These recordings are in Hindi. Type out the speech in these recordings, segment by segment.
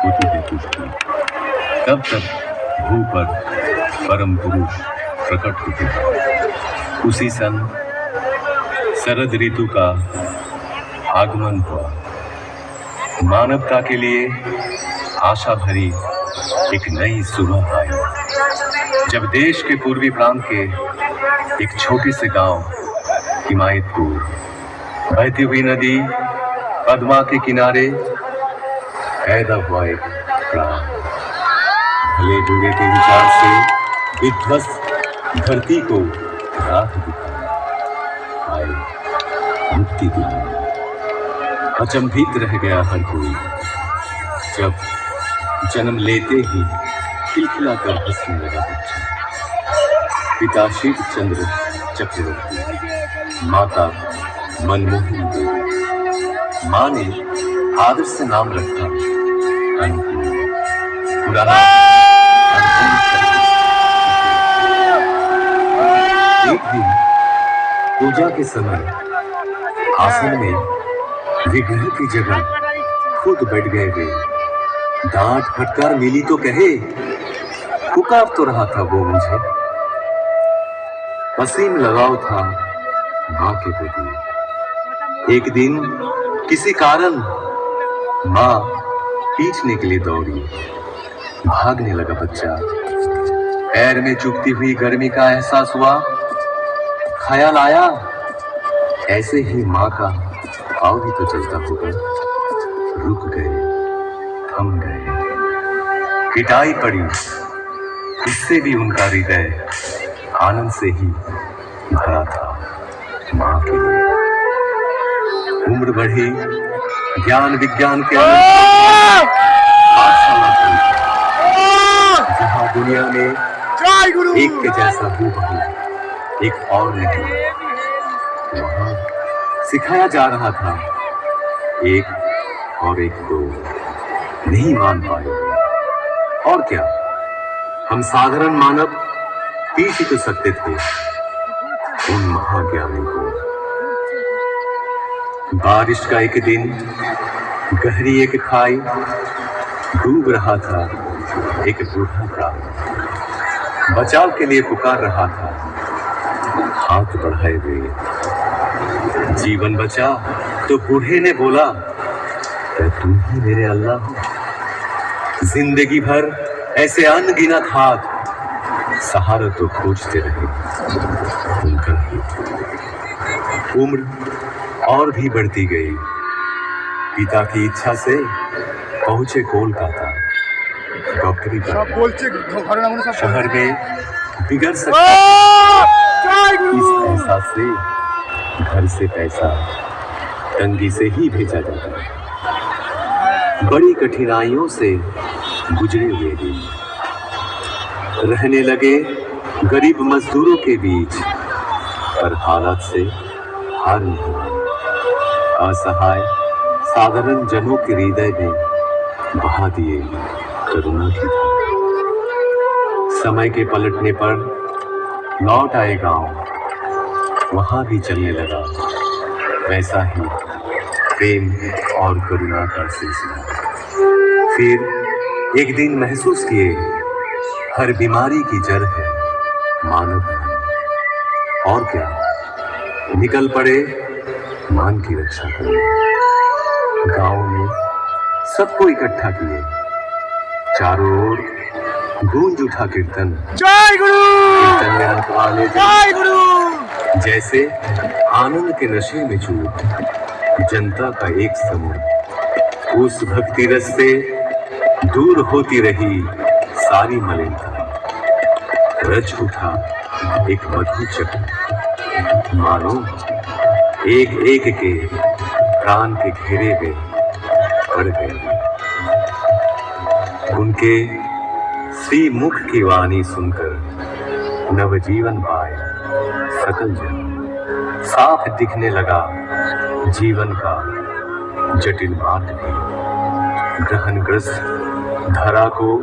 होती है तुझकी। तब तब भू पर परम पुरुष प्रकट होते हैं। उसी सन शरद ऋतु का आगमन हुआ। मानवता के लिए आशा भरी एक नई सुबह आई, जब देश के पूर्वी प्रांत के एक छोटे से गांव हिमायतपुर, बहती हुई नदी पद्मा के किनारे पैदा हुआ एक प्राण। भले बुरे के विचार से विध्वस्त धरती को राह दिखाने आए मुक्ति दिलाने। अचंभित रह गया हर कोई, जब जन्म लेते ही खिलखिला कर हंसने लगा बच्चा। पिता शिव चंद्र चक्रवर्ती, माता मनमोहन देवी। माँ ने आदर से नाम रखा अनुकूल। पुराना एक दिन पूजा के समय आसन में विग्रह की जगह खुद बैठ गए वे। डांट फटकार मिली तो कहे, पुकार तो रहा था वो मुझे। असीम लगाव था माँ के प्रति। एक दिन किसी कारण माँ पीटने के लिए दौड़ी। भागने लगा बच्चा। पैर में चुभती हुई गर्मी का एहसास हुआ। ख्याल आया, ऐसे ही माँ का पाँव भी तो चलता होगा। रुक गए, थम गए। पिटाई पड़ी, इससे भी उनका हृदय आनंद से ही भरा था माँ के लिए। उम्र बढ़ी, ज्ञान विज्ञान के जहाँ दुनिया में एक के जैसा हूबहू एक और नहीं, वहाँ सिखाया जा रहा था एक और एक दो। नहीं मान पाए और क्या, हम साधारण मानव पीछ ही तो सकते थे उन महाज्ञानी को। बारिश का एक दिन, गहरी एक खाई, डूब रहा था एक बूढ़ा प्राण। बचाव के लिए पुकार रहा था, हाथ बढ़ाए हुए। जीवन बचा तो बूढ़े ने बोला, तुम ही मेरे अल्लाह हो। जिंदगी भर ऐसे अनगिनत हाथ सहारा तो खोजते रहे उनका ही। उम्र और भी बढ़ती गई। पिता की इच्छा से पहुंचे कोलकाता डॉक्टरी पर। शहर में बिगड़ सकता इस एहसास से घर से पैसा तंगी से ही भेजा जाता है। बड़ी कठिनाइयों से गुजरे हुए दिन रहने लगे गरीब मजदूरों के बीच, पर हालात से हार नहीं मानी। असहाय साधारण जनों के हृदय में बहा दिए करुणा की धारा। समय के पलटने पर लौट आए गांव, वहां भी चलने लगा वैसा ही प्रेम और करुणा का सिलसिला। फिर एक दिन महसूस किए, हर बीमारी की जड़ है मानव मन। और क्या, निकल पड़े मान की रक्षा करने। गांव में सबको इकट्ठा किए, चारों ओर गूंज उठा कीर्तन। जय गुरु! कीर्तन में रखवाले जय गुरु! जैसे आनंद के नशे में चूर जनता का एक समूह। उस भक्ति रस से दूर होती रही सारी मलिनता। रच उठा एक मधु चक्र, मानो एक एक के प्राण के घेरे में पड़ गए। उनके श्री मुख की वाणी सुनकर नवजीवन पाए सकल जन। साफ दिखने लगा जीवन का जटिल मार्ग भी। ग्रहणग्रस्त धरा को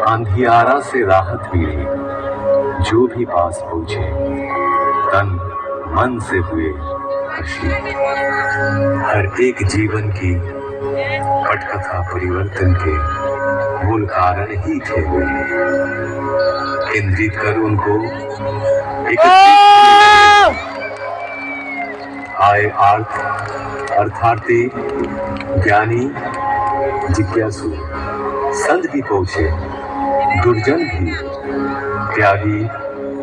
अंधियारा से राहत मिली। जो भी पास पहुंचे तन मन से हुए खुशी। हर एक जीवन की पटकथा परिवर्तन के मूल कारण ही थे वे। केंद्रित कर उनको आए अर्थार्थी, ज्ञानी, जिज्ञासु, संत भी पहुंचे, दुर्जन भी, त्यागी,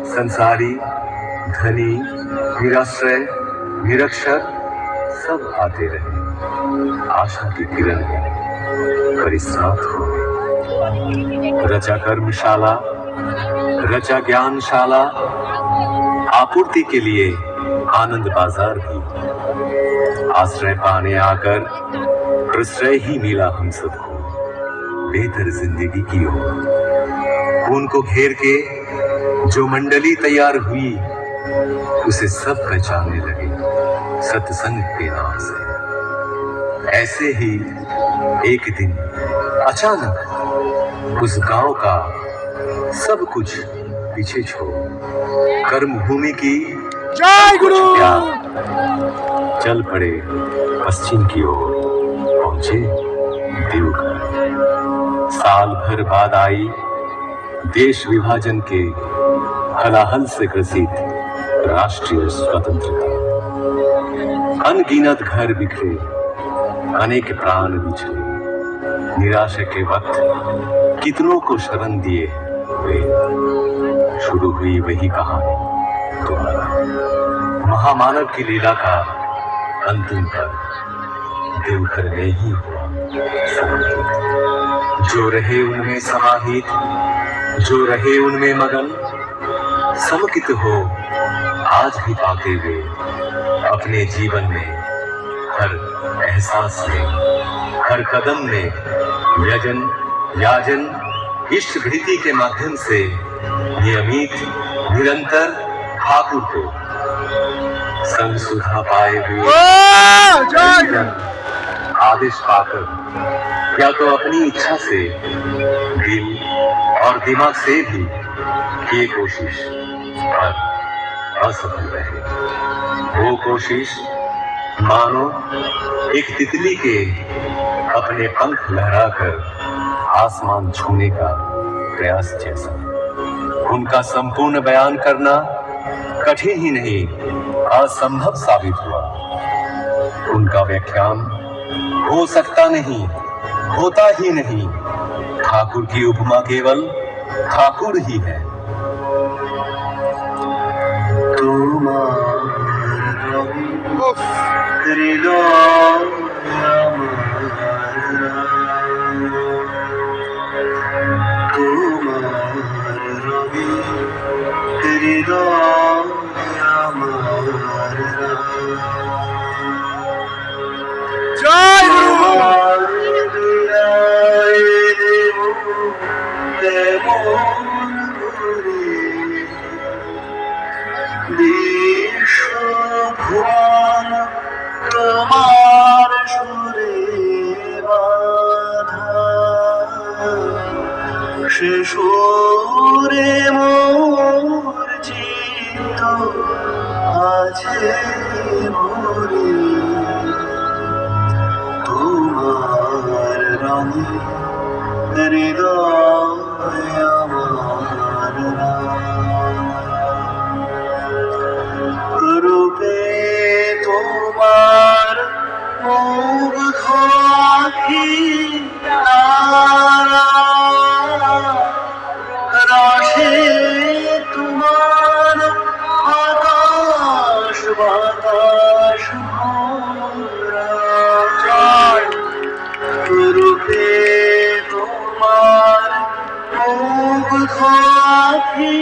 संसारी, धनी, निराश्रय, निरक्षर सब आते रहे। आशा की किरण में परिस्नात हो गए। रचा कर्मशाला, रचा ज्ञानशाला, आपूर्ति के लिए आनंद बाजार भी। आश्रय पाने आकर प्रश्रय ही मिला हम सबको बेहतर जिंदगी की ओर। उनको घेर के जो मंडली तैयार हुई उसे सब पहचानने लगे सत्संग के नाम से। ऐसे ही एक दिन अचानक उस गांव का सब कुछ पीछे छोड़ कर्म भूमि की जय गुरु चल पड़े पश्चिम की ओर, पहुंचे देवघर। साल भर बाद आई देश विभाजन के हलाहल से ग्रसित राष्ट्रीय स्वतंत्रता। अनगिनत घर बिखरे, अनेक प्राण बिछड़े। निराशा के वक्त कितनों को शरण दिए वे। शुरू हुई वही कहानी दोबारा। महामानव की लीला का अंतिम पल देवघर में ही हुआ समाहित। जो रहे उनमें समाहित, जो रहे उनमें मगन, समकित हो आज भी पाते हुए अपने जीवन में हर एहसास में, हर कदम में यजन, याजन, इष्ट भृति के माध्यम से नियमित निरंतर ठाकुर को संग सुधा पाए हुए आदेश पाकर या तो अपनी इच्छा से दिल और दिमाग से भी किए कोशिश पर असफल रहे। वो कोशिश मानो एक तितली के अपने पंख लहराकर आसमान छूने का प्रयास जैसा। उनका संपूर्ण बयान करना कठिन ही नहीं असंभव साबित हुआ। उनका व्याख्यान हो सकता नहीं, होता ही नहीं। ठाकुर की उपमा केवल ठाकुर ही है। जय ভুবন তোমার সুরে বাধা, সে সুরে মোর চিত্ত আছে ভরে। তোমার রঙে হৃদয় আমার রূপে তোমার মুগ্ধ আখি রসে তোমার আকাশ বাতাস রূপে তোমার মুগ্ধ আখি